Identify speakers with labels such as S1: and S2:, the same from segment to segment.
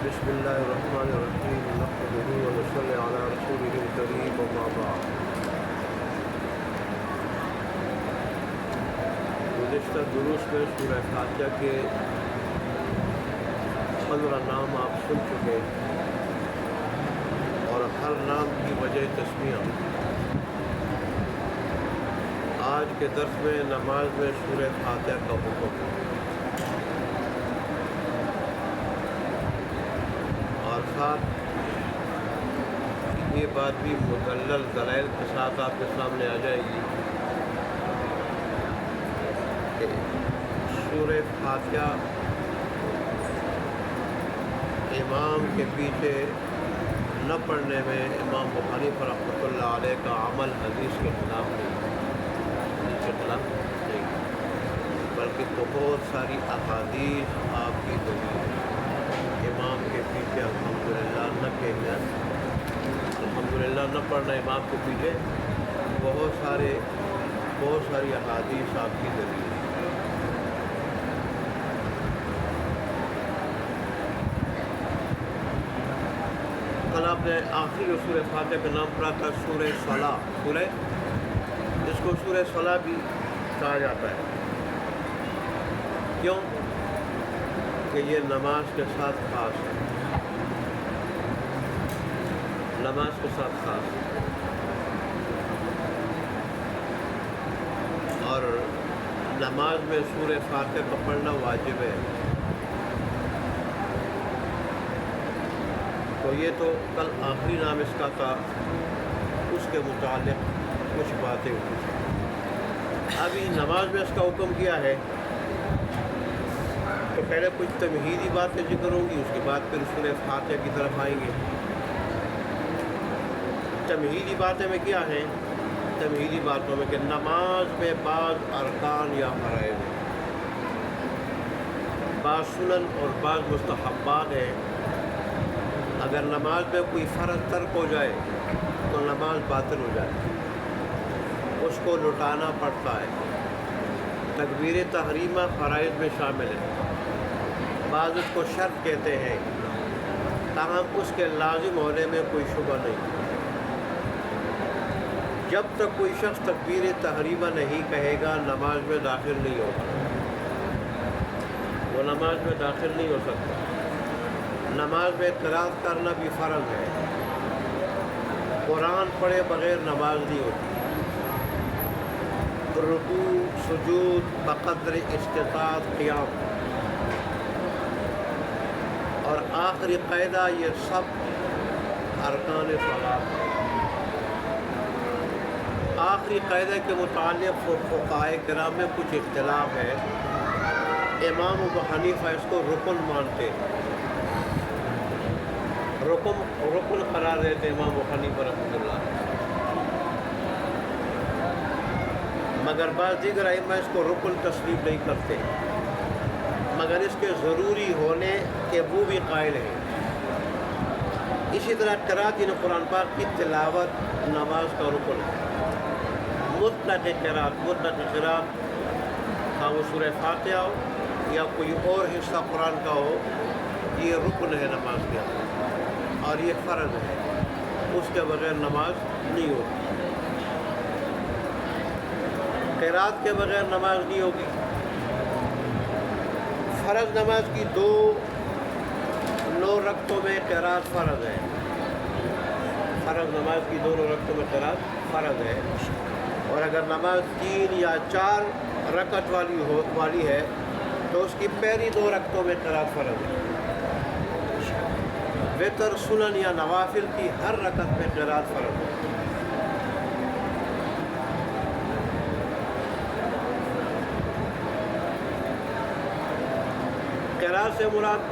S1: بسم اللہ الرحمن الرحیم نحمده ونصلی علی رسوله الکریم اما بعد۔ گزشتہ دروس میں سورہ فاتحہ کے 15 نام آپ سن چکے اور ہر نام کی وجہ تسمیہ۔ آج کے درس میں نماز میں سورہ فاتحہ کا حکم اور ساتھ یہ بات بھی مدلل دلائل کے ساتھ آپ کے سامنے آ جائے گی کہ سورہ فاتحہ امام کے پیچھے نہ پڑھنے میں امام بخاری رحمۃ اللہ علیہ کا عمل حدیث کے خلاف نہیں، بلکہ بہت ساری احادیث آپ کی دلیل امام کے پیچھے الحمدللہ نہ پڑھنا امام کے پیچھے بہت ساری احادیث آپ کی دلیل۔ کل آپ نے آخری جو سورہ فاتحہ کا نام پڑھا تھا سورہ صلاح، جس کو سورہ صلاح بھی کہا جاتا ہے۔ کیوں؟ کہ یہ نماز کے ساتھ خاص ہے، نماز کے ساتھ خاص ہے اور نماز میں سورہ فاتحہ کا پڑھنا واجب ہے۔ تو یہ تو کل آخری نام اس کا تھا، اس کے متعلق کچھ باتیں ہوئی۔ ابھی نماز میں اس کا حکم کیا ہے تو پہلے کچھ تمہیدی باتیں ذکر ہوں گی، اس کے بعد پھر سورہ فاتحہ کی طرف آئیں گے۔ تمہیدی باتیں میں کیا ہیں؟ تمہیدی باتوں میں کہ نماز میں بعض ارکان یا فرائض ہیں، بعض سنن اور بعض مستحبات ہیں۔ اگر نماز میں کوئی فرض ترک ہو جائے تو نماز باطل ہو جائے، اس کو لٹانا پڑتا ہے۔ تکبیر تحریمہ فرائض میں شامل ہے، بعض اس کو شرط کہتے ہیں، تاہم اس کے لازم ہونے میں کوئی شبہ نہیں۔ جب تک کوئی شخص تکبیر تحریمہ نہیں کہے گا نماز میں داخل نہیں ہوگا، وہ نماز میں داخل نہیں ہو سکتا۔ نماز میں قرات کرنا بھی فرض ہے، قرآن پڑھے بغیر نماز نہیں ہوتی۔ رکوع سجود بقدر استطاعت قیام اور آخری قاعدہ، یہ سب ارکان صلاۃ ہیں۔ آخری قاعدے کے متعلق فقہائے کرام میں کچھ اختلاف ہے۔ امام ابو حنیفہ اس کو رکن مانتے، رکن قرار دیتے امام ابو حنیفہ رحمۃ اللہ، مگر بعض دیگر ائمہ اس کو رکن تسلیم نہیں کرتے، مگر اس کے ضروری ہونے کے وہ بھی قائل ہیں۔ اسی طرح قرات یعنی قرآن پاک کی تلاوت نماز کا رکن ہے۔ مطلق قرات خواہ وہ سورہ فاتحہ ہو یا کوئی اور حصہ قرآن کا ہو، یہ رکن ہے نماز کے اندر اور یہ فرض ہے، اس کے بغیر نماز نہیں ہوتی۔ قرات کے بغیر نماز نہیں ہوگی۔ فرض نماز کی 9 رکعتوں میں قرات فرض ہے، فرض نماز کی 2 رکعتوں میں قرات فرض ہے، اور اگر نماز 3 یا 4 رکعت والی ہے تو اس کی پہلی 2 رکعتوں میں قرات فرض ہے۔ وتر سنن یا نوافل کی ہر رکعت میں قرات فرض ہے۔ قرات سے مراد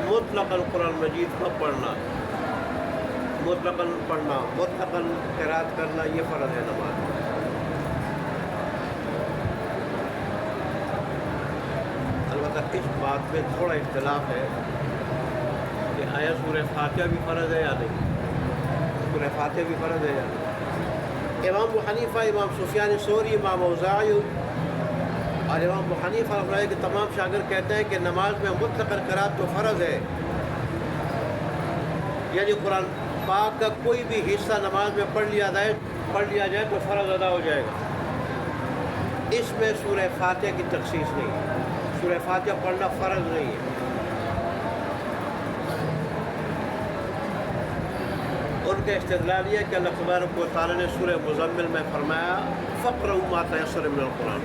S1: مطلقاً قرآن مجید کا پڑھنا، مطلقاً پڑھنا، مطلقاً قرات کرنا، یہ فرض ہے نماز۔ البتہ اس بات میں تھوڑا اختلاف ہے کہ آیا سورہ فاتحہ بھی فرض ہے یا نہیں، سورہ فاتحہ بھی فرض ہے یا نہیں۔ امام ابو حنیفہ، امام سفیان ثوری، امام اوزاعی اور امام ابو حنیفہ رحمۃ اللہ کے تمام شاگرد کہتے ہیں کہ نماز میں مطلق قرات تو فرض ہے، یعنی قرآن پاک کا کوئی بھی حصہ نماز میں پڑھ لیا جائے تو فرض ادا ہو جائے گا. اس میں سورہ فاتحہ کی تخصیص نہیں ہے. سورہ فاتحہ پڑھنا فرض نہیں ہے. ان کا استدلال یہ ہے کہ اللہ تبارک و تعالیٰ نے سورہ مزمل میں فرمایا فَاقْرَؤْا مَا تَيَسَّرَ مِنَ الْقُرْآنِ.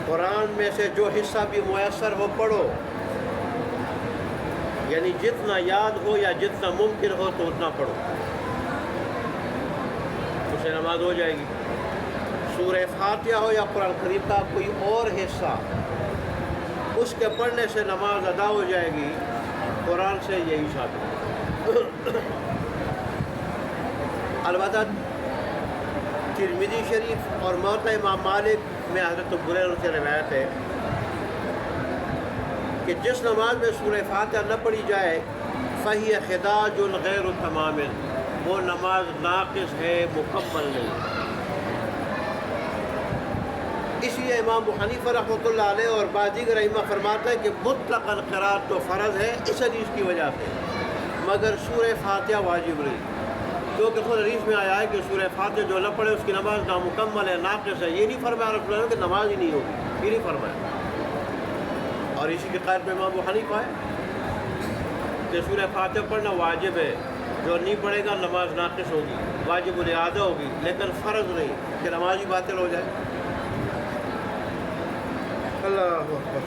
S1: قرآن میں سے جو حصہ بھی میسر ہو پڑھو، یعنی جتنا یاد ہو یا جتنا ممکن ہو تو اتنا پڑھو، اس سے نماز ہو جائے گی. سورہ فاتحہ ہو یا قرآن کریم کا کوئی اور حصہ، اس کے پڑھنے سے نماز ادا ہو جائے گی. قرآن سے یہی ثابت ہے. البتہ ترمذی شریف اور موطا امام مالک میں حضرت ابو ہریرہ سے روایت ہے کہ جس نماز میں سورہ فاتحہ نہ پڑھی جائے فَهِيَ خِدَاجٌ غَيْرُ تَمَامٍ، وہ نماز ناقص ہے، مکمل نہیں. اس لیے امام ابو حنیفہ رحمۃ اللہ علیہ اور بعض دیگر ائمہ فرماتے ہیں کہ مطلقاً قرأت تو فرض ہے اس حدیث کی وجہ سے، مگر سورہ فاتحہ واجب نہیں، کیونکہ خود حدیث میں آیا ہے کہ سورہ فاتحہ جو نہ پڑھے اس کی نماز نامکمل ہے، ناقص ہے. یہ نہیں فرمایا رسول اللہ کہ نماز ہی نہیں ہوگی، یہ نہیں فرمایا. اور اسی کے قائل پہ امام ابو حنیفہ ہے کہ سورہ فاتحہ پڑھنا واجب ہے، جو نہیں پڑھے گا نماز ناقص ہوگی، واجب الاعادہ ہوگی، لیکن فرض نہیں کہ نماز ہی باطل ہو جائے. اللہ اکبر.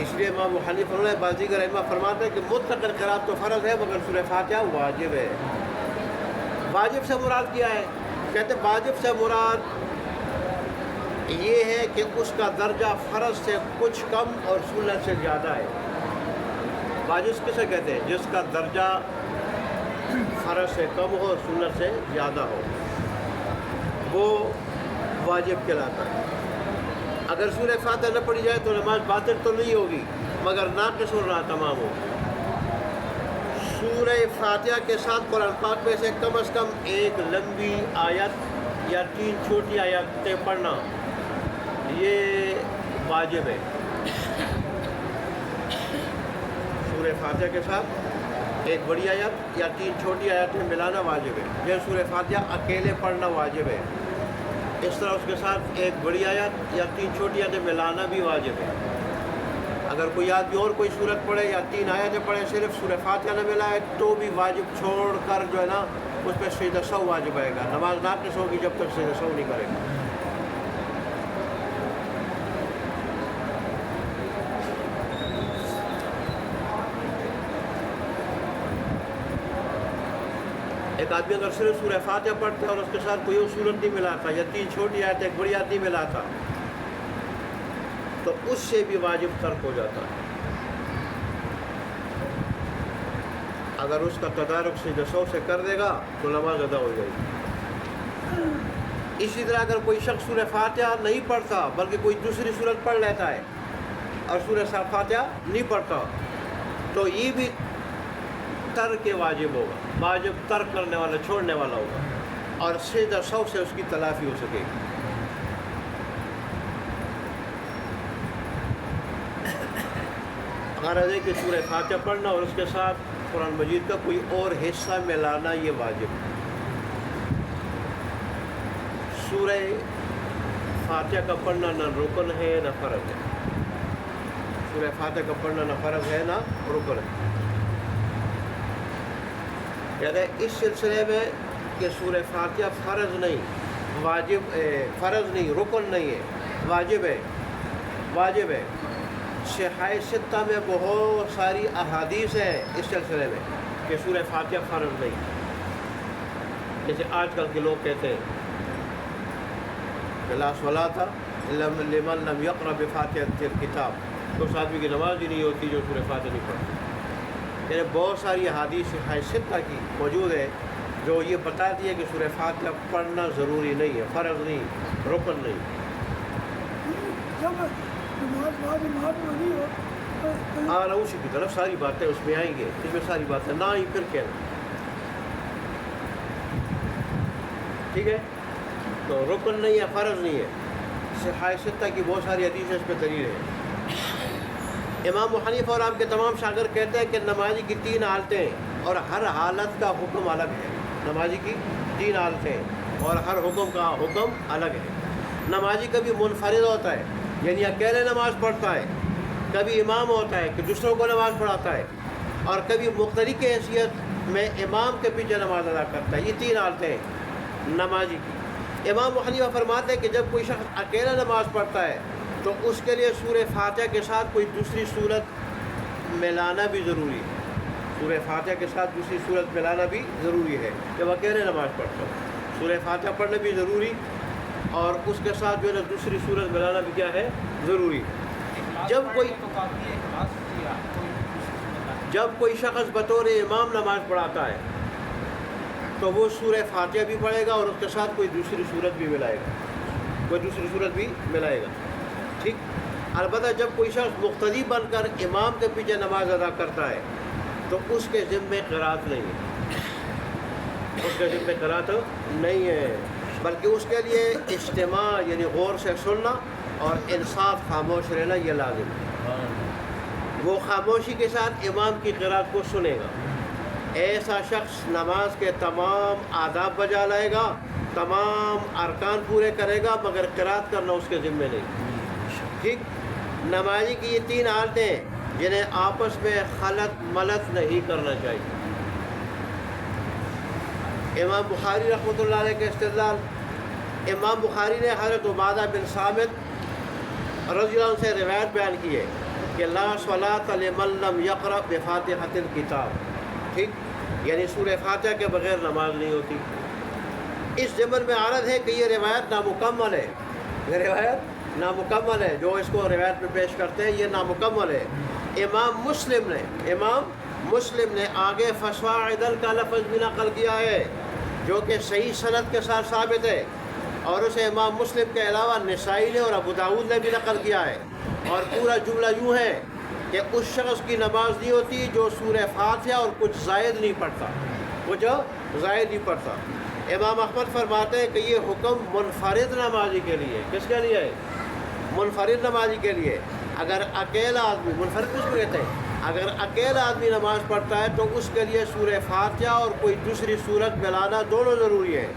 S1: اس لیے امام ابو حنیفہ نے بعض دیگر ائمہ فرماتے ہیں کہ مطلقاً قرأت تو فرض ہے مگر سورہ فاتحہ واجب ہے. واجب سے مراد کیا ہے؟ کہتے ہیں واجب سے مراد یہ ہے کہ اس کا درجہ فرض سے کچھ کم اور سنت سے زیادہ ہے. واجب کسے کہتے ہیں؟ جس کا درجہ فرض سے کم ہو اور سنت سے زیادہ ہو، وہ واجب کہلاتا ہے. اگر سورہ فاتحہ نہ پڑھی جائے تو نماز باطل تو نہیں ہوگی مگر ناقص اور ناتمام ہوگی. سورہ فاتحہ کے ساتھ قرآن پاک میں سے کم از کم ایک لمبی آیت یا 3 چھوٹی آیتیں پڑھنا یہ واجب ہے. سورہ فاتحہ کے ساتھ ایک بڑی آیت یا 3 چھوٹی آیتیں ملانا واجب ہے. جیسے سورہ فاتحہ اکیلے پڑھنا واجب ہے، اس طرح اس کے ساتھ ایک بڑی آیت یا 3 چھوٹی آیتیں ملانا بھی واجب ہے. اگر کوئی آدمی اور کوئی صورت پڑھے یا 3 آیتیں پڑھے، صرف سورہ فاتحہ نہ ملائے تو بھی واجب چھوڑ کر جو ہے نا اس پہ سجدہ سہو واجب آئے گا. نماز ناقص ہوگی جب تک سجدہ سہو نہیں کرے گا. ایک آدمی اگر صرف سورہ فاتحہ پڑھتا ہے اور اس کے ساتھ کوئی اور صورت نہیں ملاتا یا 3 چھوٹی آیت ایک بڑی آیت نہیں ملاتا تو اس سے بھی واجب ترک ہو جاتا ہے. اگر اس کا تدارک سجدہ سہو سے کر دے گا تو نماز ادا ہو جائے گی. اسی طرح اگر کوئی شخص سورہ فاتحہ نہیں پڑھتا بلکہ کوئی دوسری صورت پڑھ لیتا ہے اور سورہ فاتحہ نہیں پڑھتا تو یہ بھی ترک واجب ہوگا، واجب ترک کرنے والا، چھوڑنے والا ہوگا، اور سجدہ سہو سے اس کی تلافی ہو سکے گی. غرض ہے کہ سورہ فاتحہ پڑھنا اور اس کے ساتھ قرآن مجید کا کوئی اور حصہ ملانا یہ واجب ہے. سورہ فاتحہ کا پڑھنا نہ رکن ہے نہ فرض ہے. سورہ فاتحہ کا پڑھنا نہ فرض ہے نہ رکن ہے. کہتے ہیں اس سلسلے میں کہ سورہ فاتحہ فرض نہیں، واجب فرض نہیں، رکن نہیں ہے، واجب ہے. واجب ہے. صحاح ستہ میں بہت ساری احادیث ہیں اس سلسلے میں کہ سورہ فاتحہ فرض نہیں. جیسے آج کل کے لوگ کہتے ہیں کہ لا صلاۃ لمن لم یقرأ بفاتحۃ الکتاب، تو اس آدمی کی نماز ہی نہیں ہوتی جو سورہ فاتحہ نہیں پڑھتا. یعنی بہت ساری احادیث صحاح ستہ کی موجود ہے جو یہ بتاتی ہے کہ سورہ فاتحہ پڑھنا ضروری نہیں ہے، فرض نہیں، رکن نہیں. اسی کی طرف ساری باتیں اس میں آئیں گے، اس میں ساری باتیں نہ آئیں پھر کہنا. ٹھیک ہے. تو رکن نہیں ہے، فرض نہیں ہے. صحیح ستہ کی بہت ساری حدیثیں اس پہ دلیل ہے. امام ابو حنیفہ اور آپ کے تمام شاگرد کہتے ہیں کہ نمازی کی 3 حالتیں ہیں اور ہر حالت کا حکم الگ ہے. نمازی کی 3 حالتیں اور ہر حکم کا حکم الگ ہے. نمازی کبھی منفرد ہوتا ہے یعنی اکیلے نماز پڑھتا ہے، کبھی امام ہوتا ہے کہ دوسروں کو نماز پڑھاتا ہے، اور کبھی مقتدی کی حیثیت میں امام کے پیچھے نماز ادا کرتا ہے. یہ 3 حالتیں ہیں نمازی کی. امام ابو حنیفہ فرماتے ہیں کہ جب کوئی شخص اکیلا نماز پڑھتا ہے تو اس کے لیے سورہ فاتحہ کے ساتھ کوئی دوسری صورت ملانا بھی ضروری ہے. سورہ فاتحہ کے ساتھ دوسری صورت ملانا بھی ضروری ہے. جب اکیلے نماز پڑھتا ہو سورہ فاتحہ پڑھنا بھی ضروری، اور اس کے ساتھ جو ہے نا دوسری صورت ملانا بھی کیا ہے، ضروری. جب کوئی شخص بطور امام نماز پڑھاتا ہے تو وہ سورہ فاتحہ بھی پڑھے گا اور اس کے ساتھ کوئی دوسری صورت بھی ملائے گا. ٹھیک. البتہ جب کوئی شخص مقتدی بن کر امام کے پیچھے نماز ادا کرتا ہے تو اس کے ذمے قرات نہیں ہے، بلکہ اس کے لیے اجتماع یعنی غور سے سننا اور انصاف خاموش رہنا یہ لازم ہے. وہ خاموشی کے ساتھ امام کی قرات کو سنے گا. ایسا شخص نماز کے تمام آداب بجا لائے گا، تمام ارکان پورے کرے گا، مگر قرات کرنا اس کے ذمے نہیں. ٹھیک. نمازی کی یہ 3 حالتیں ہیں جنہیں آپس میں خلط ملط نہیں کرنا چاہیے. امام بخاری رحمۃ اللہ علیہ کے استدلال، امام بخاری نے حضرت عبادہ بن صامت رضی اللہ عنہ سے روایت بیان کی ہے کہ لا صلاۃ لمن لم یقرأ بفاتحۃ الکتاب. ٹھیک. یعنی سورہ فاتحہ کے بغیر نماز نہیں ہوتی. اس ضمن میں عرض ہے کہ یہ روایت نامکمل ہے. جو اس کو روایت میں پیش کرتے ہیں یہ نامکمل ہے. امام مسلم نے آگے فصاعدا کا لفظ بھی نقل کیا ہے جو کہ صحیح سند کے ساتھ ثابت ہے، اور اسے امام مسلم کے علاوہ نسائی نے اور ابو داؤد نے بھی نقل کیا ہے. اور پورا جملہ یوں ہے کہ اس شخص کی نماز نہیں ہوتی جو سورہ فاتحہ اور کچھ زائد نہیں پڑھتا. امام احمد فرماتے ہیں کہ یہ حکم منفرد نمازی کے لیے. کس کے لیے؟ منفرد نمازی کے لیے. اگر اکیلا آدمی، منفرد کس کو کہتے ہیں؟ اگر اکیلا آدمی نماز پڑھتا ہے تو اس کے لیے سورہ فاتحہ اور کوئی دوسری صورت ملانا دونوں ضروری ہے.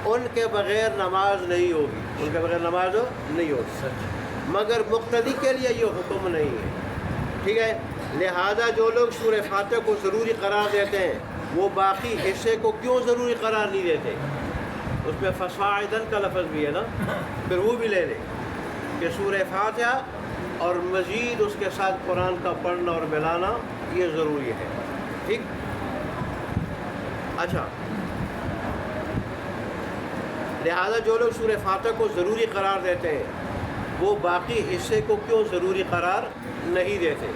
S1: ان کے بغیر نماز نہیں ہوگی. مگر مقتدی کے لیے یہ حکم نہیں ہے. ٹھیک ہے. لہذا جو لوگ سورہ فاتحہ کو ضروری قرار دیتے ہیں وہ باقی حصے کو کیوں ضروری قرار نہیں دیتے؟ اس میں فصاعدا کا لفظ بھی ہے نا، پھر وہ بھی لے لیں کہ سورہ فاتحہ اور مزید اس کے ساتھ قرآن کا پڑھنا اور ملانا یہ ضروری ہے. ٹھیک. اچھا. لہذا جو لوگ سورہ فاتحہ کو ضروری قرار دیتے ہیں وہ باقی حصے کو کیوں ضروری قرار نہیں دیتے؟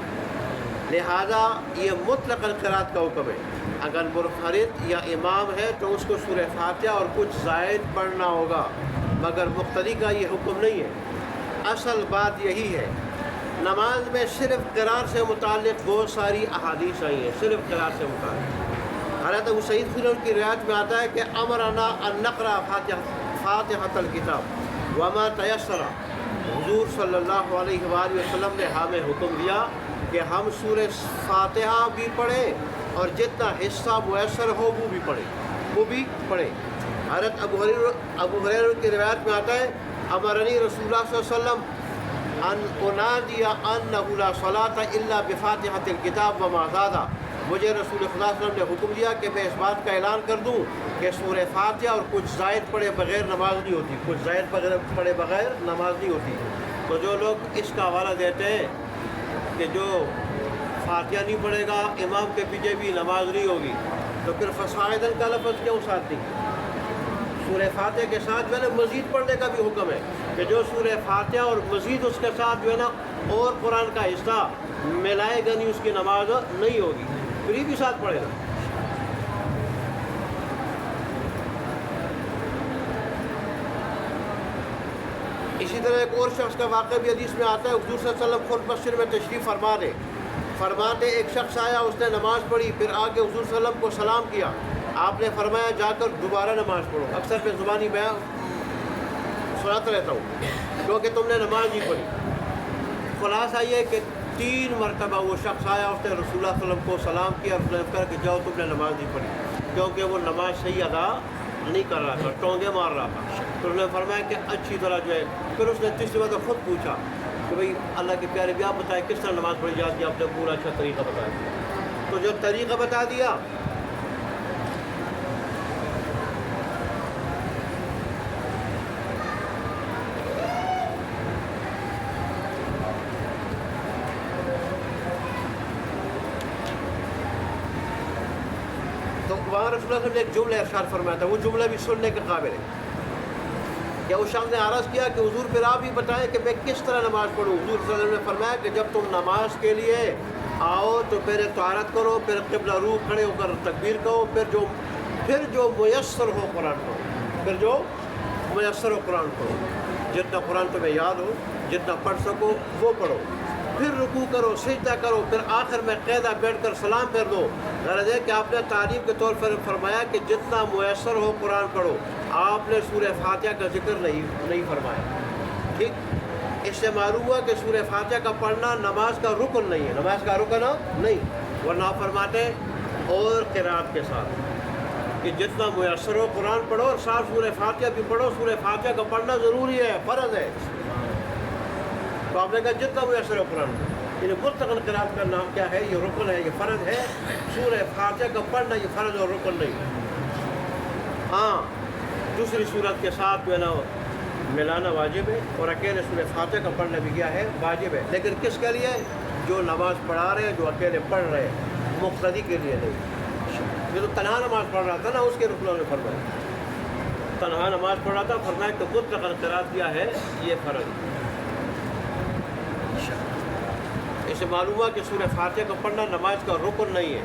S1: لہذا یہ مطلق قرات کا حکم ہے. اگر منفرد یا امام ہے تو اس کو سورہ فاتحہ اور کچھ زائد پڑھنا ہوگا، مگر مقتدی کا یہ حکم نہیں ہے. اصل بات یہی ہے. نماز میں صرف قرار سے متعلق بہت ساری احادیث آئی ہیں، صرف قرار سے متعلق. حضرت ابو سعید خدری کی روایت میں آتا ہے کہ امرنا ان نقرأ فاتحۃ الکتاب وما تیسر. حضور صلی اللہ علیہ وآلہ وسلم نے ہمیں حکم دیا کہ ہم سورہ فاتحہ بھی پڑھیں اور جتنا حصہ میسر ہو وہ بھی پڑھیں. حضرت ابو ہریرہ کی روایت میں آتا ہے امرنی رسول اللہ صلی اللہ علیہ وسلم ان انادی انہ لا صلاۃ الا بفاتحۃ الکتاب وما زاد. مجھے رسول خدا صلی اللہ علیہ وسلم نے حکم دیا کہ میں اس بات کا اعلان کر دوں کہ سورہ فاتحہ اور کچھ زائد پڑھے بغیر نماز نہیں ہوتی. تو جو لوگ اس کا حوالہ دیتے ہیں کہ جو فاتحہ نہیں پڑھے گا امام کے پیچھے بھی نماز نہیں ہوگی، تو پھر فصاعدا کا لفظ کیوں ساتھ نہیں؟ سورہ فاتحہ کے ساتھ جو ہے نا مزید پڑھنے کا بھی حکم ہے کہ جو سورہ فاتحہ اور مزید اس کے ساتھ جو ہے نا اور قرآن کا حصہ ملائے گا نہیں، اس کی نماز نہیں ہوگی، پھر بھی ساتھ پڑھے گا. اسی طرح ایک اور شخص کا واقعہ بھی حدیث میں آتا ہے. حضور صلی اللہ علیہ وسلم خود مسجد میں تشریف فرماتے ایک شخص آیا، اس نے نماز پڑھی، پھر آگے حضور صلی اللہ علیہ وسلم کو سلام کیا. آپ نے فرمایا جا کر دوبارہ نماز پڑھو. اکثر پہ زبانی سناتا رہتا ہوں کیونکہ تم نے نماز نہیں پڑھی. خلاصہ یہ کہ 3 مرتبہ وہ شخص آیا, اس نے رسول اللہ صلی اللہ علیہ وسلم کو سلام کیا, رسول اللہ کہا کہ جاؤ تم نے نماز نہیں پڑھی, کیونکہ وہ نماز صحیح ادا نہیں کر رہا تھا, ٹونگے مار رہا تھا. تو انہوں نے فرمایا کہ اچھی طرح جو ہے. پھر اس نے تیسری بار خود پوچھا کہ بھئی اللہ کے پیارے بھی آپ بتائیں کس طرح نماز پڑھی جاتی ہے, آپ نے پورا اچھا طریقہ بتایا. تو جو طریقہ بتا دیا تو وہاں رسول اللہ صلی اللہ علیہ وسلم نے ایک جملہ ارشاد فرمایا تھا, وہ جملہ بھی سننے کے قابل ہے. کہ اس شخص نے عرض کیا کہ حضور پھر آپ ہی بتائیں کہ میں کس طرح نماز پڑھوں. حضور صلی اللہ علیہ وسلم نے فرمایا کہ جب تم نماز کے لیے آؤ تو پہلے طہارت کرو, پھر قبلہ رو کھڑے ہو کر تکبیر کہو, پھر جو میسر ہو قرآن پڑھو, قرآن پڑھو. جتنا قرآن تمہیں یاد ہو, جتنا پڑھ سکو وہ پڑھو. پھر رکوع کرو, سجدہ کرو, پھر آخر میں قاعدہ بیٹھ کر سلام پھیر دو. غرض ہے کہ آپ نے تعلیم کے طور پر فرمایا کہ جتنا میسر ہو قرآن پڑھو. آپ نے سورہ فاتحہ کا ذکر نہیں فرمایا. ٹھیک, اس سے معلوم ہوا کہ سورہ فاتحہ کا پڑھنا نماز کا رکن نہیں ہے, نماز کا رکن نہیں. ورنہ آپ فرماتے اور قرات کے ساتھ کہ جتنا میسر ہو قرآن پڑھو, اور ساتھ سورہ فاتحہ بھی پڑھو. سورہ فاتحہ کا پڑھنا ضروری ہے, فرض ہے. تو آپ نے کہا جتنا میسر ہو قرآن, یعنی مطلقاً قرات کا نام کیا ہے, یہ رکن ہے, یہ فرض ہے. سورہ فاتحہ کا پڑھنا یہ فرض اور رکن نہیں. ہاں دوسری صورت کے ساتھ جو ہے نا ملانا واجب ہے, اور اکیلے سورہ فاتحہ کا پڑھنا بھی کیا ہے, واجب ہے. لیکن کس کے لیے؟ جو نماز پڑھا رہے ہیں, جو اکیلے پڑھ رہے ہیں, مقتدی کے لیے نہیں. یہ تو تنہا نماز پڑھ رہا تھا نا, اس کے رسول اللہ نے فرمایا تنہا نماز پڑھ رہا تھا, فرمایا کہ مطلقاً قرات کیا ہے, یہ فرض. اس سے معلوم ہوا کہ سورہ فاتحہ کا پڑھنا نماز کا رکن نہیں ہے.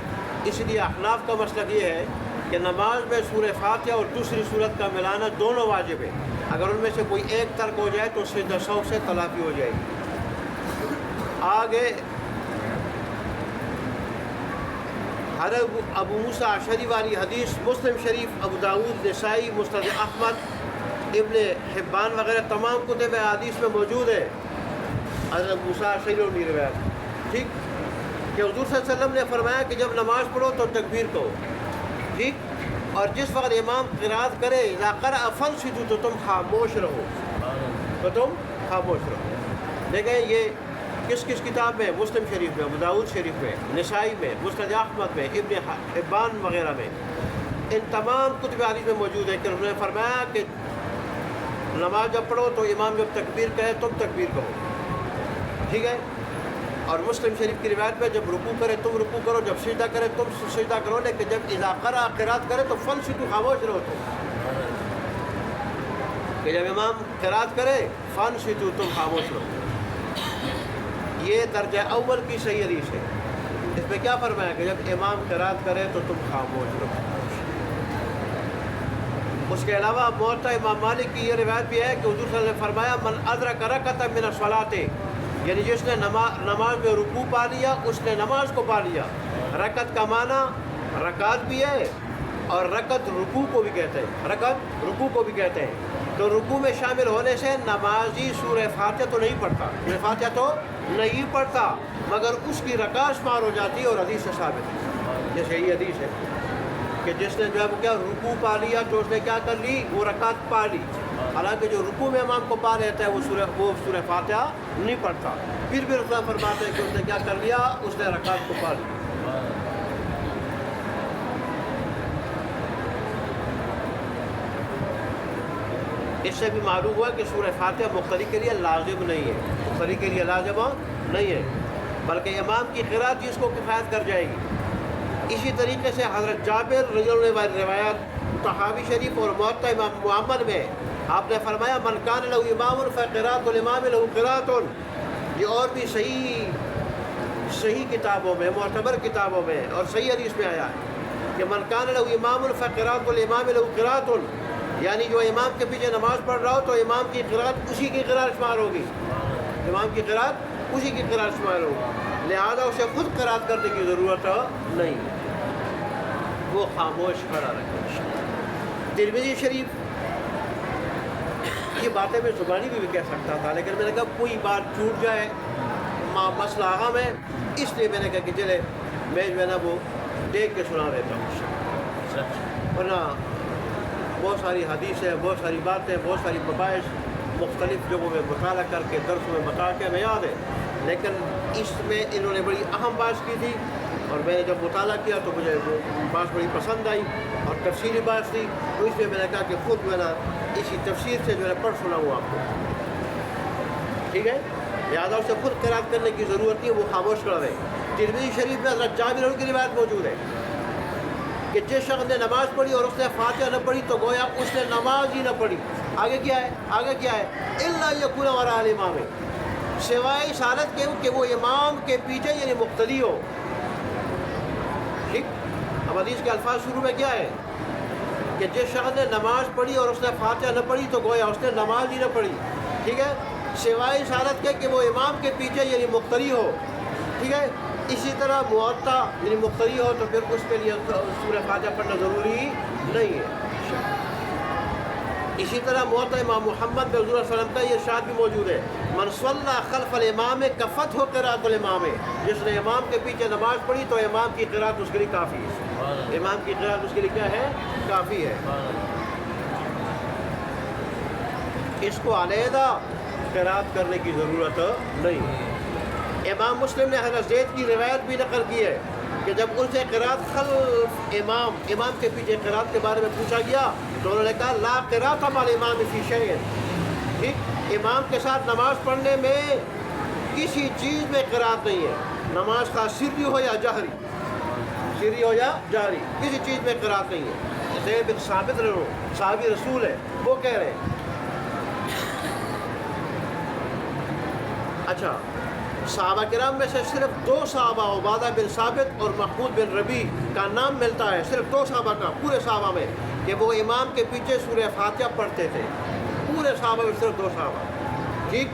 S1: اس لیے احناف کا مسلک یہ ہے کہ نماز میں سورہ فاتحہ اور دوسری صورت کا ملانا دونوں واجب ہے. اگر ان میں سے کوئی ایک ترک ہو جائے تو سجدہ سہو سے تلافی ہو جائے گی. آگے حضرت ابو موسیٰ اشعری والی حدیث مسلم شریف, ابو داؤد, نسائی, مسند احمد, ابن حبان وغیرہ تمام کتب حدیث میں موجود ہے. حضرت ابو موسیٰ اشعری اور روایت, ٹھیک, کہ حضور صلی اللہ علیہ وسلم نے فرمایا کہ جب نماز پڑھو تو تکبیر کہو. ٹھیک, اور جس وقت امام قرات کرے اذا قرأ فانصتوا, تو تم خاموش رہو, دیکھیں یہ کس کتاب میں؟ مسلم شریف میں, ابو داؤد شریف میں, نسائی میں, مسند احمد میں, ابن حبان وغیرہ میں, ان تمام کتب حدیث میں موجود ہے کہ انہوں نے فرمایا کہ نماز جب پڑھو تو امام جب تکبیر کہے تم تکبیر کہو. ٹھیک ہے, اور مسلم شریف کی روایت میں جب رکوع کرے تم رکوع کرو, جب سجدہ کرے تم سجدہ کرو, لیکن جب اذا قرأ قرات کرے تو فانصتوا, خاموش رہو. کہ جب امام قرات کرے فانصتوا, تم خاموش رہو. یہ درجہ اول کی صحیح حدیث ہے. اس میں کیا فرمایا کہ جب امام قرات کرے تو تم خاموش رہو. اس کے علاوہ موطا امام مالک کی یہ روایت بھی ہے کہ حضور صلی اللہ علیہ وسلم نے فرمایا من ادرک رکعۃ من الصلاۃ, یعنی جس نے نماز میں رکوع پا لیا اس نے نماز کو پا لیا. رکعت کا معنی رکعت بھی ہے اور رکعت رکوع کو بھی کہتے ہیں. تو رکوع میں شامل ہونے سے نمازی سورہ فاتحہ تو نہیں پڑھتا, مگر اس کی رکعت شمار ہو جاتی ہے, اور حدیث سے ثابت ہے. جیسے یہ حدیث ہے کہ جس نے جو ہے کیا رکوع پا لیا تو اس نے کیا کر لی, وہ رکعت پا لی. حالانکہ جو رکوع میں امام کو پا لیتا ہے وہ سورہ فاتحہ نہیں پڑھتا. پھر بھی رسول اللہ فرماتے ہیں کہ اس نے کیا کر لیا, اس نے رکعت کو پا لی. اس سے بھی معلوم ہوا کہ سورہ فاتحہ مقتدی کے لیے لازم نہیں ہے, بلکہ امام کی قرات جس کو کفایت کر جائے گی. اسی طریقے سے حضرت جابر رضی اللہ عنہ روایت طحاوی شریف اور موطا امام محمد میں آپ نے فرمایا من کان لہ امام فقراۃ الامام لہ قراۃ. یہ اور بھی صحیح کتابوں میں, معتبر کتابوں میں اور صحیح حدیث میں آیا ہے کہ من کان لہ امام فقراۃ الامام لہ قراۃ, یعنی جو امام کے پیچھے نماز پڑھ رہا ہو تو امام کی قرات اسی کی قرات شمار ہوگی, لہذا اسے خود قرات کرنے کی ضرورت نہیں, وہ خاموش کھڑا رہے. ترمذی شریف یہ باتیں میں زبانی بھی کہہ سکتا تھا، لیکن میں نے کہا کوئی بات چھوٹ جائے، مسئلہ اہم ہے، اس لیے میں نے کہا کہ چلے میں جو ہے نا وہ دیکھ کے سنا دیتا ہوں، ورنہ بہت ساری حدیثیں، بہت ساری باتیں، بہت ساری مباحث مختلف جگہوں میں مطالعہ کر کے درسوں میں بتا کے ہمیں یاد ہے، لیکن اس میں انہوں نے بڑی اہم بات کی تھی، اور میں نے جب مطالعہ کیا تو مجھے وہ بات بڑی پسند آئی اور تفصیلی بات تھی، تو اس لیے میں نے کہا کہ خود جو ہے نا اسی تفسیر سے جو ہے پڑھ سناؤں آپ کو، ٹھیک ہے؟ لہٰذا اسے خود قرات کرنے کی ضرورت نہیں ہے، وہ خاموش کر رہے۔ ترمذی شریف میں حضرت جابر کی روایت موجود ہے کہ جس شخص نے نماز پڑھی اور اس نے فاتحہ نہ پڑھی تو گویا اس نے نماز ہی نہ پڑھی۔ آگے کیا ہے؟ آگے کیا ہے؟ الا یکون وراء الامام، سوائے اس حالت کے کہ وہ امام کے پیچھے یعنی مقتدی ہو۔ ٹھیک، اب حدیث کے الفاظ شروع میں کیا ہے کہ جس شخص نے نماز پڑھی اور اس نے فاتحہ نہ پڑھی تو گویا اس نے نماز ہی نہ پڑھی، ٹھیک ہے، سوائے اس حالت کے کہ وہ امام کے پیچھے یعنی مقتدی ہو، ٹھیک ہے۔ اسی طرح معطا یعنی مقتدی ہو تو پھر اس کے لیے سورہ فاتحہ پڑھنا ضروری نہیں ہے۔ اسی طرح معطا امام محمد بن حضور صلی اللہ علیہ وسلم کا یہ ارشاد بھی موجود ہے، من صلی خلف الامام کفتہ قراءۃ الامام، جس نے امام کے پیچھے نماز پڑھی تو امام کی قراءت اس کے لیے کافی ہے، امام کی قراءت اس کے لیے کیا ہے؟ کافی ہے، اس کو علیحدہ قراءت کرنے کی ضرورت نہیں ہے۔ امام مسلم نے حضرت زید کی روایت بھی نقل کی ہے کہ جب ان سے قراءت خلف امام کے پیچھے قراءت کے بارے میں پوچھا گیا تو انہوں نے کہا لا قراءۃ مع الامام فی شیء، ٹھیک، امام کے ساتھ نماز پڑھنے میں کسی چیز میں قراءت نہیں ہے، نماز کا سری ہو یا جہری، سری ہو یا جہری، کسی چیز میں قراءت نہیں ہے۔ زید بن ثابت صحابی رسول ہے، وہ کہہ رہے ہیں۔ اچھا، صحابہ کرام میں سے صرف 2 صحابہ عبادہ بن ثابت اور محمود بن ربیع کا نام ملتا ہے، صرف 2 صحابہ کا پورے صحابہ میں، کہ وہ امام کے پیچھے سورہ فاتحہ پڑھتے تھے، پورے صحابہ میں صرف 2 صحابہ، ٹھیک۔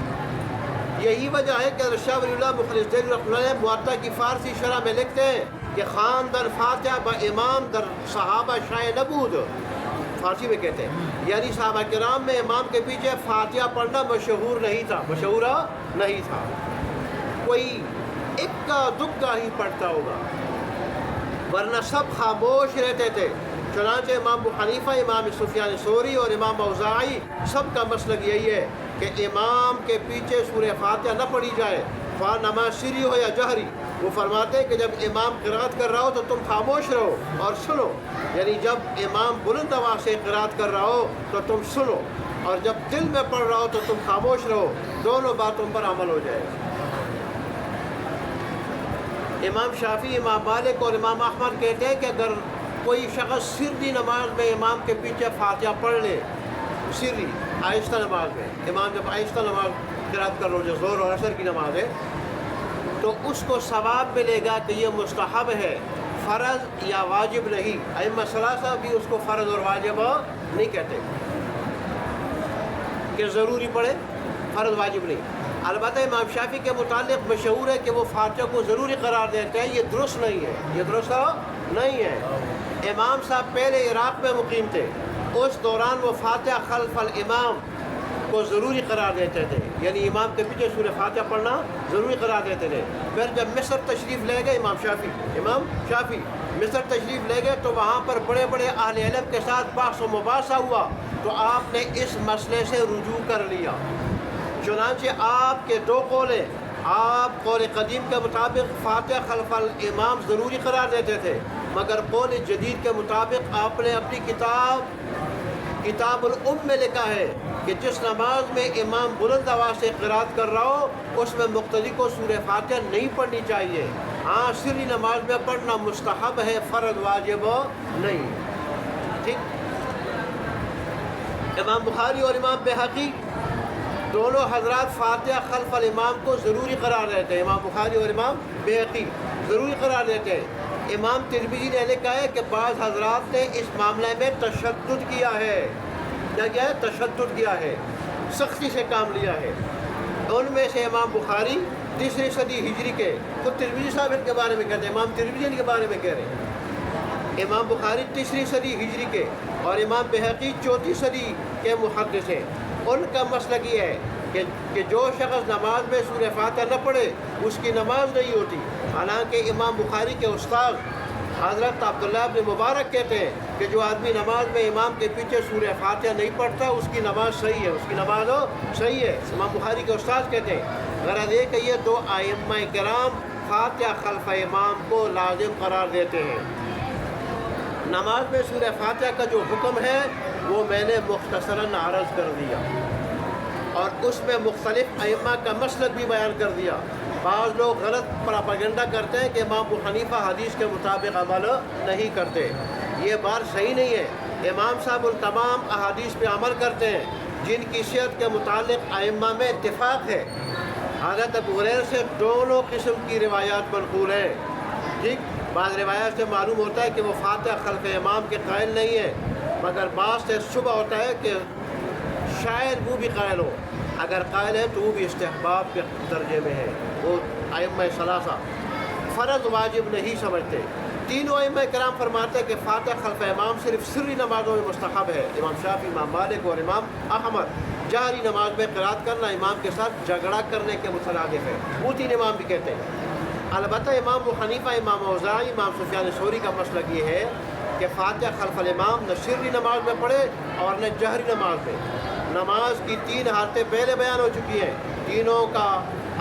S1: یہی وجہ ہے کہ حضرت شاہ ولی اللہ مخلص دہلوی رحمۃ اللہ علیہ معطا کی فارسی شرح میں لکھتے ہیں کہ خواندن فاتحہ با امام در صحابہ شائع نبود، فارسی میں کہتے ہیں، یعنی صحابہ کرام میں امام کے پیچھے فاتحہ پڑھنا مشہور نہیں تھا، مشہور نہیں تھا، کوئی اکا دکا ہی پڑھتا ہوگا، ورنہ سب خاموش رہتے تھے۔ چنانچہ امام ابو حنیفہ، امام سفیان ثوری اور امام اوزاعی سب کا مسلک یہی ہے کہ امام کے پیچھے سورہ فاتحہ نہ پڑھی جائے، خواہ نماز سری ہو یا جہری۔ وہ فرماتے ہیں کہ جب امام قرات کر رہا ہو تو تم خاموش رہو اور سنو، یعنی جب امام بلند آواز سے قرات کر رہا ہو تو تم سنو، اور جب دل میں پڑھ رہا ہو تو تم خاموش رہو، دونوں باتوں پر عمل ہو جائے گا۔ امام شافعی، امام مالک اور امام احمد کہتے ہیں کہ اگر کوئی شخص سری نماز میں امام کے پیچھے فاتحہ پڑھ لے، سری آہستہ نماز میں، امام جب آہستہ نماز قرات کر رہا ہو جو زور اور عصر کی نماز ہے، تو اس کو ثواب ملے گا کہ یہ مستحب ہے، فرض یا واجب نہیں۔ ائمہ ثلاثہ بھی اس کو فرض اور واجب نہیں کہتے کہ ضروری پڑھے، فرض واجب نہیں۔ البتہ امام شافعی کے متعلق مشہور ہے کہ وہ فاتحہ کو ضروری قرار دیتے ہیں، یہ درست نہیں ہے، یہ درست نہیں ہے۔ امام صاحب پہلے عراق میں مقیم تھے، اس دوران وہ فاتحہ خلف الامام کو ضروری قرار دیتے تھے، یعنی امام کے پیچھے سورہ فاتحہ پڑھنا ضروری قرار دیتے تھے۔ پھر جب مصر تشریف لے گئے امام شافعی مصر تشریف لے گئے تو وہاں پر بڑے بڑے اہل علم کے ساتھ بحث و مباحثہ ہوا تو آپ نے اس مسئلے سے رجوع کر لیا۔ چنانچہ آپ کے 2 قول ہیں، آپ قول قدیم کے مطابق فاتحہ خلف الامام ضروری قرار دیتے تھے، مگر قول جدید کے مطابق آپ نے اپنی کتاب الام میں لکھا ہے کہ جس نماز میں امام بلند آواز سے قرات کر رہا ہو اس میں مقتدی کو سورہ فاتحہ نہیں پڑھنی چاہیے، ہاں سری نماز میں پڑھنا مستحب ہے، فرض واجب نہیں، ٹھیک۔ امام بخاری اور امام بہقی دونوں حضرات فاتحہ خلف الامام کو ضروری قرار دیتے ہیں، امام بخاری اور امام بہقی ضروری قرار دیتے ہیں۔ امام ترمذی نے لکھا ہے کہ بعض حضرات نے اس معاملے میں تشدد کیا ہے، کیا ہے؟ تشدد کیا ہے، سختی سے کام لیا ہے۔ ان میں سے امام بخاری 3 صدی ہجری کے، خود ترمذی صاحب ان کے بارے میں کہتے ہیں، امام ترمذی ان کے بارے میں کہہ رہے ہیں امام بخاری 3 صدی ہجری کے اور امام بہقی 34 صدی کے محدث ہیں. ان کا مسلک یہ ہے کہ جو شخص نماز میں سورہ فاتحہ نہ پڑھے اس کی نماز نہیں ہوتی. حالانکہ امام بخاری کے استاد حضرت عبداللہ بن مبارک کہتے ہیں کہ جو آدمی نماز میں امام کے پیچھے سورہ فاتحہ نہیں پڑھتا اس کی نماز صحیح ہے، اس کی نماز صحیح ہے. امام بخاری کے استاد کہتے ہیں. غرض یہ کہ یہ دو ائمہ کرام فاتحہ خلف امام کو لازم قرار دیتے ہیں. نماز میں سورہ فاتحہ کا جو حکم ہے وہ میں نے مختصراً عرض کر دیا اور اس میں مختلف ائمہ کا مسلک بھی بیان کر دیا. بعض لوگ غلط پراپیگنڈا کرتے ہیں کہ امام ابو حنیفہ حدیث کے مطابق عمل نہیں کرتے. یہ بات صحیح نہیں ہے. امام صاحب تمام احادیث پہ عمل کرتے ہیں جن کی صحت کے متعلق ائمہ میں اتفاق ہے. حضرت ابو ہریرہ سے دونوں قسم کی روایات منقول ہیں. ٹھیک، بعض روایات سے معلوم ہوتا ہے کہ وہ فاتحہ خلف امام کے قائل نہیں ہے، مگر بعض سے شبہ ہوتا ہے کہ شاید وہ بھی قائل ہو. اگر قائل ہے تو وہ بھی استحباب کے درجے میں ہے. وہ ائمہ ثلاثہ فرض واجب نہیں سمجھتے. تینوں ائمہ کرام فرماتے ہیں کہ فاتحہ خلف امام صرف سری نمازوں میں مستحب ہے. امام شافعی، امام مالک اور امام احمد. جہری نماز میں قرات کرنا امام کے ساتھ جھگڑا کرنے کے مترادف ہے. وہ تین امام بھی کہتے ہیں. البتہ امام ابو حنیفہ، امام اوزاعی، امام سفیان ثوری کا مسلک یہ ہے کہ فاتحہ خلف الامام نہ سری نماز میں پڑھے اور نہ جہری نماز میں. نماز کی 3 حالتیں پہلے بیان ہو چکی ہیں، تینوں کا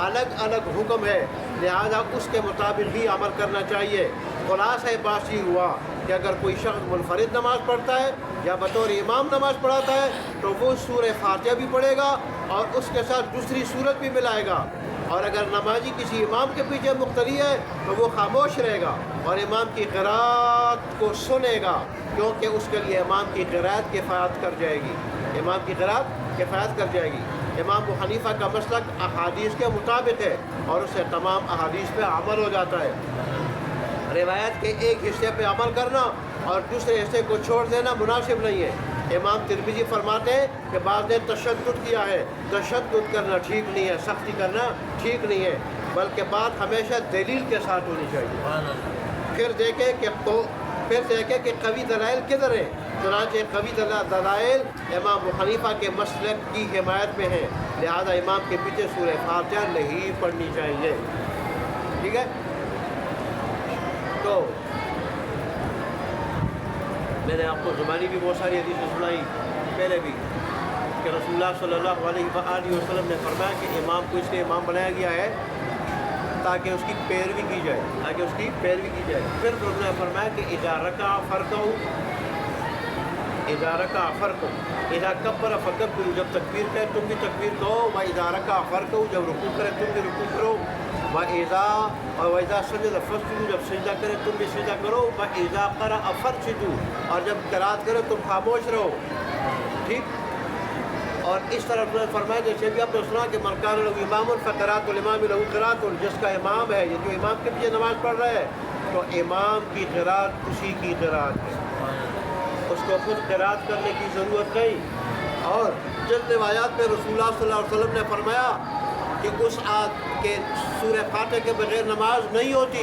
S1: الگ الگ حکم ہے، لہذا اس کے مطابق ہی عمل کرنا چاہیے. خلاصہ بات یہ ہوا کہ اگر کوئی شخص منفرد نماز پڑھتا ہے یا بطور امام نماز پڑھاتا ہے تو وہ سورہ فاتحہ بھی پڑھے گا اور اس کے ساتھ دوسری سورت بھی ملائے گا. اور اگر نمازی کسی امام کے پیچھے مقتدی ہے تو وہ خاموش رہے گا اور امام کی قرات کو سنے گا، کیونکہ اس کے لیے امام کی قرات کفایت کر جائے گی. امام کی قرات کفایت کر جائے گی. امام ابو حنیفہ کا مسلک احادیث کے مطابق ہے اور اس سے تمام احادیث پہ عمل ہو جاتا ہے. روایت کے ایک حصے پہ عمل کرنا اور دوسرے حصے کو چھوڑ دینا مناسب نہیں ہے. امام ترمذی فرماتے ہیں کہ بعض نے تشدد کیا ہے. تشدد کرنا ٹھیک نہیں ہے، سختی کرنا ٹھیک نہیں ہے، بلکہ بات ہمیشہ دلیل کے ساتھ ہونی چاہیے. پھر دیکھیں کہ قوی دلائل کدھر ہیں. چنانچہ قوی دلائل امام ابو حنیفہ کے مسلک کی حمایت میں ہیں، لہذا امام کے پیچھے سورہ فاتحہ نہیں پڑھنی چاہیے. ٹھیک ہے. تو میں نے آپ کو زبانی بھی بہت ساری حدیثیں سنائی پہلے بھی کہ رسول اللہ صلی اللہ علیہ وآلہ وسلم نے فرمایا کہ امام کو اس لیے امام بنایا گیا ہے تاکہ اس کی پیروی کی جائے، پھر انہوں نے فرمایا کہ اذا رکع فرقو اذا کبر فکبروا، جب تکبیر کرے تم بھی تکبیر کہو. واذا رکع فرقو، جب رکوع کرے تم بھی رکوع کرو. واذا سجد فاسجدوا، جب سجدہ کرے تم بھی سجدہ کرو. واذا قرأ فانصتوا، اور جب قرات کرے تم خاموش رہو. ٹھیک. اور اس طرح انہوں نے فرمایا جیسے بھی آپ نے سنا کہ من کان لہ امام فقرات الامام لہ قرات، جس کا امام ہے یہ جو امام کے پیچھے نماز پڑھ رہا ہے تو امام کی قرات اسی کی قرات ہے، اس کو خود قرات کرنے کی ضرورت نہیں. اور جن روایات میں رسول اللہ صلی اللہ علیہ وسلم نے فرمایا کہ اس کے سورہ فاتحہ کے بغیر نماز نہیں ہوتی،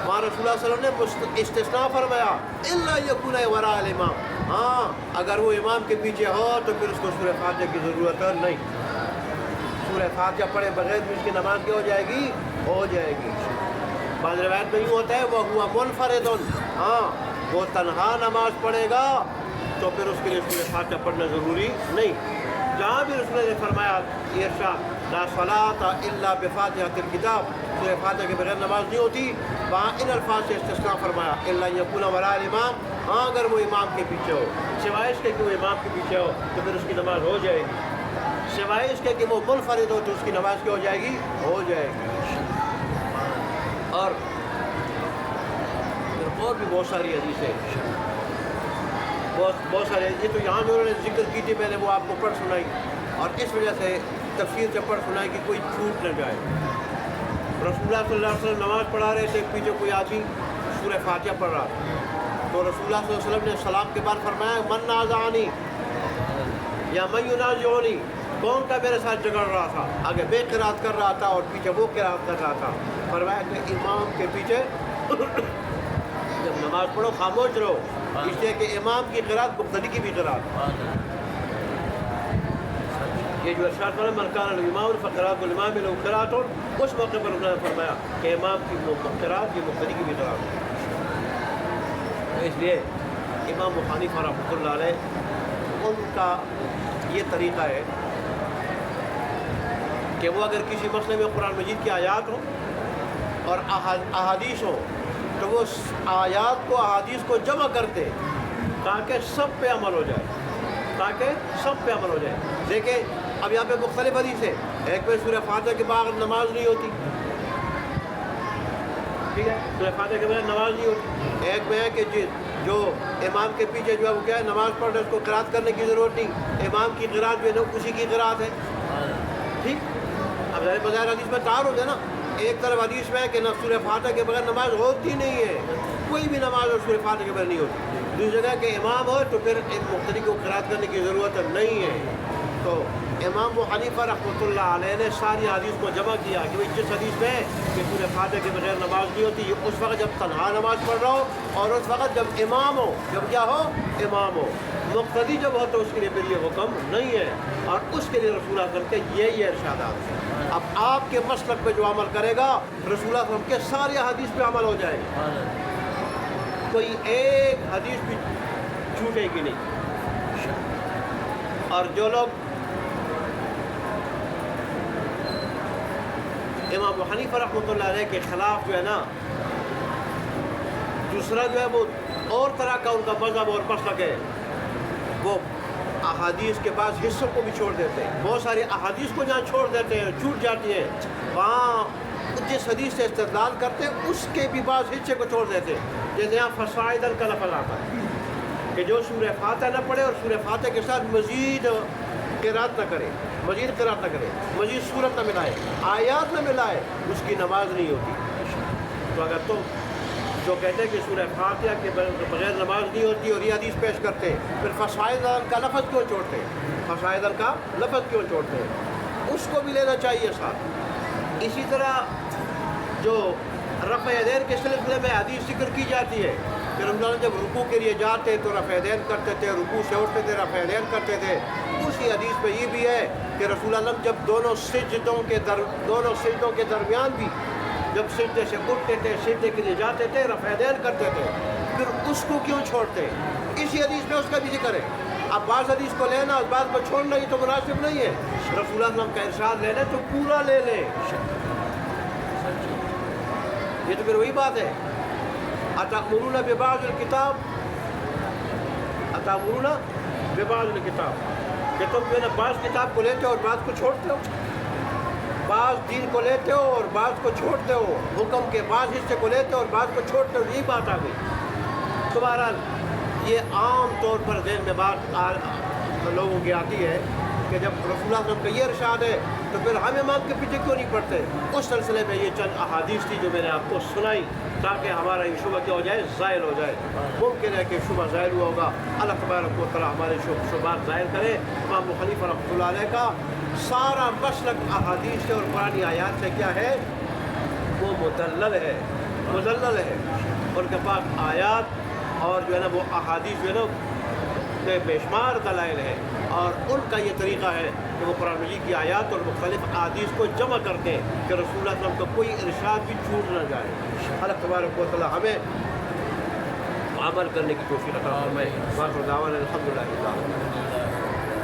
S1: وہاں رسول اللہ صلی اللہ علیہ وسلم نے استثناء فرمایا الا یکون وراء الامام. ہاں اگر وہ امام کے پیچھے ہو تو پھر اس کو سورہ فاتحہ کی ضرورت نہیں. سورہ فاتحہ پڑھے بغیر بھی اس کی نماز کی ہو جائے گی. بعض روایت میں یوں ہوتا ہے وہ ہوا منفرد، ہاں وہ تنہا نماز پڑھے گا تو پھر اس کے لیے سورہ فاتحہ پڑھنا ضروری نہیں. جہاں بھی رسول نے فرمایا یہ ارشاد لا صلاۃ الا بفاتحۃ الکتاب، سورہ فاتحہ کے بغیر نماز نہیں ہوتی، وہاں ان الفاظ سے استثناء فرمایا الا یکون وراء الامام. ہاں اگر وہ امام کے پیچھے ہو، سوائے اس کے کہ وہ امام کے پیچھے ہو تو پھر اس کی نماز ہو جائے گی. سوائے اس کے کہ وہ منفرد ہو تو اس کی نماز کیا ہو جائے گی. اور بھی بہت ساری حدیثیں، بہت سارے یہ تو یہاں جو انہوں نے ذکر کی تھی میں نے وہ آپ کو پڑھ سنائی، اور اس وجہ سے تفسیر سے پڑھ سنائی کہ کوئی چھوٹ نہ جائے. رسول اللہ صلی اللہ علیہ وسلم نماز پڑھا رہے تھے، پیچھے کوئی آدمی سورہ فاتحہ پڑھ رہا تو رسول اللہ صلی اللہ علیہ وسلم نے سلام کے بعد فرمایا من نازعنی یا من ینازعنی، کون کا میرے ساتھ جھگڑ رہا تھا. آگے بے قرات کر رہا تھا اور پیچھے وہ قرات کر رہا تھا. فرمایا کہ امام کے پیچھے جب نماز پڑھو خاموش رہو، اس لیے کہ امام کی قرات مقتدی کی بھی قرات. یہ جو ارشاد فرمایا من کان الامام فقرات الامام له قرات، اس موقع پر انہوں نے فرمایا کہ امام کی قرات یہ مقتدی کی بھی قرات ہے. اس لیے امام ابو حنیفہ رحمۃ اللہ علیہ ان کا یہ طریقہ ہے کہ وہ اگر کسی مسئلے میں قرآن مجید کی آیات ہوں اور احادیث ہوں تو وہ آیات کو احادیث کو جمع کرتے تاکہ سب پہ عمل ہو جائے. دیکھیں اب یہاں پہ مختلف حدیث ہے. ایک میں سورہ فاتحہ کے بعد نماز نہیں ہوتی، ٹھیک ہے، سورہ فاتحہ کے بعد نماز نہیں ہوتی. ایک میں ہے کہ جو امام کے پیچھے جو ہے وہ کیا ہے نماز پڑھ رہے اس کو قرات کرنے کی ضرورت نہیں، امام کی قرات جو ہے نا اسی کی قرات ہے. ٹھیک، اب ظاہر بظاہر حدیث میں تعارض ہے نا. ایک طرف حدیث میں ہے کہ سورہ فاتحہ کے بغیر نماز ہوتی نہیں ہے، کوئی بھی نماز اور سورہ فاتحہ کے بغیر نہیں ہوتی. دوسری جگہ کہ امام ہو تو پھر ایک مقتدی کو قرات کرنے کی ضرورت نہیں ہے. تو امام ابو حنیفہ رحمۃ اللہ علیہ نے ساری حدیث کو جمع کیا کہ بھائی جس حدیث میں ہے کہ سورہ فاتحہ کے بغیر نماز نہیں ہوتی، یہ اس وقت جب تنہا نماز پڑھ رہا ہو اور اس وقت جب امام ہو، جب کیا ہو امام ہو. مقتدی جب ہو تو اس کے لیے پھر یہ حکم نہیں ہے، اور اس کے لیے رسول اللہ صلی اللہ علیہ وسلم کے یہی ارشادات ہیں. اب آپ کے مسلک پہ جو عمل کرے گا رسول اللہ صلی اللہ علیہ وسلم کے ساری حدیث پہ عمل ہو جائے گا، کوئی ایک حدیث بھی چھوٹے گی نہیں. اور جو لوگ امام ابو حنیفہ رحمۃ اللہ علیہ کے خلاف جو ہے نا دوسرا جو ہے وہ اور طرح کا ان کا مذہب اور مسلک ہے، وہ احادیث کے بعض حصوں کو بھی چھوڑ دیتے ہیں. بہت ساری احادیث کو جہاں چھوڑ دیتے ہیں چھوٹ جاتی ہیں، وہاں جس حدیث سے استدلال کرتے ہیں اس کے بھی بعض حصے کو چھوڑ دیتے ہیں. جیسے یہاں فصائدن کا لفظ آتا ہے کہ جو سورہ فاتحہ نہ پڑھے اور سورہ فاتحہ کے ساتھ مزید قرات نہ کرے، مزید صورت نہ ملائے، آیات نہ ملائے، اس کی نماز نہیں ہوتی. تو اگر تم جو کہتے ہیں کہ سورہ فاتحہ کے بغیر نماز نہیں ہوتی اور یہ حدیث پیش کرتے ہیں، پھر فصائدن کا لفظ کیوں چھوڑتے ہیں؟ اس کو بھی لینا چاہیے ساتھ. اسی طرح جو رفع یدین کے سلسلے میں حدیث ذکر کی جاتی ہے کہ رمضان جب رکوع کے لیے جاتے تو رفع یدین کرتے تھے، رکوع سے اٹھتے تھے رفع یدین کرتے تھے. اسی حدیث میں یہ بھی ہے کہ رسول اللہ جب دونوں سجدوں کے درمیان بھی جب سجدے سے اٹھتے تھے سجدے کے لیے جاتے تھے رفع یدین کرتے تھے. پھر اس کو کیوں چھوڑتے؟ اسی حدیث میں اس کا بھی ذکر ہے. اب بعض حدیث کو لینا اور بعض کو چھوڑنا یہ تو مناسب نہیں ہے. رسول اللہ صلی اللہ علیہ وسلم کا ارشاد لے لیں تو پورا لے لیں. یہ تو پھر وہی بات ہے، اتأمرون ببعض الکتاب، کہ تم جو ہے نا بعض کتاب کو لیتے ہو اور بعض کو چھوڑتے ہو، بعض دین کو لیتے ہو اور بعض کو چھوڑتے ہو، حکم کے بعض حصے کو لیتے ہو اور بعض کو چھوڑتے ہو. یہی بات آ گئی. تو بہرحال یہ عام طور پر ذہن میں بات لوگوں کی آتی ہے کہ جب رسول اللہ صلی اللہ علیہ وسلم کا یہ ارشاد ہے تو پھر ہم امام کے پیچھے کیوں نہیں پڑھتے. اس سلسلے میں یہ چند احادیث تھی جو میں نے آپ کو سنائی تاکہ ہمارا یہ شبہ کیا ہو جائے، زائل ہو جائے. ممکن ہے کہ شبہ ظاہر ہوا ہوگا، اللہ تبارک و تعالیٰ ہمارے شبہات ظاہر کرے. امام ابو حنیفہ رحمۃ اللہ علیہ کا سارا مسلک احادیث سے اور قرآن آیات سے کیا ہے، وہ مدلل ہے. ان کے پاس آیات اور جو ہے نا وہ احادیث جو ہے نا بے شمار دلائل ہے، اور ان کا یہ طریقہ ہے کہ وہ قرآن مجید کی آیات اور مختلف احادیث کو جمع کرتے ہیں کہ رسول اللہ صلی اللہ علیہ وسلم کا کوئی ارشاد بھی چھوٹ نہ جائے. اللہ تبارک و تعالیٰ ہمیں عمل کرنے کی توفیق عطا فرمائے. الحمد للہ.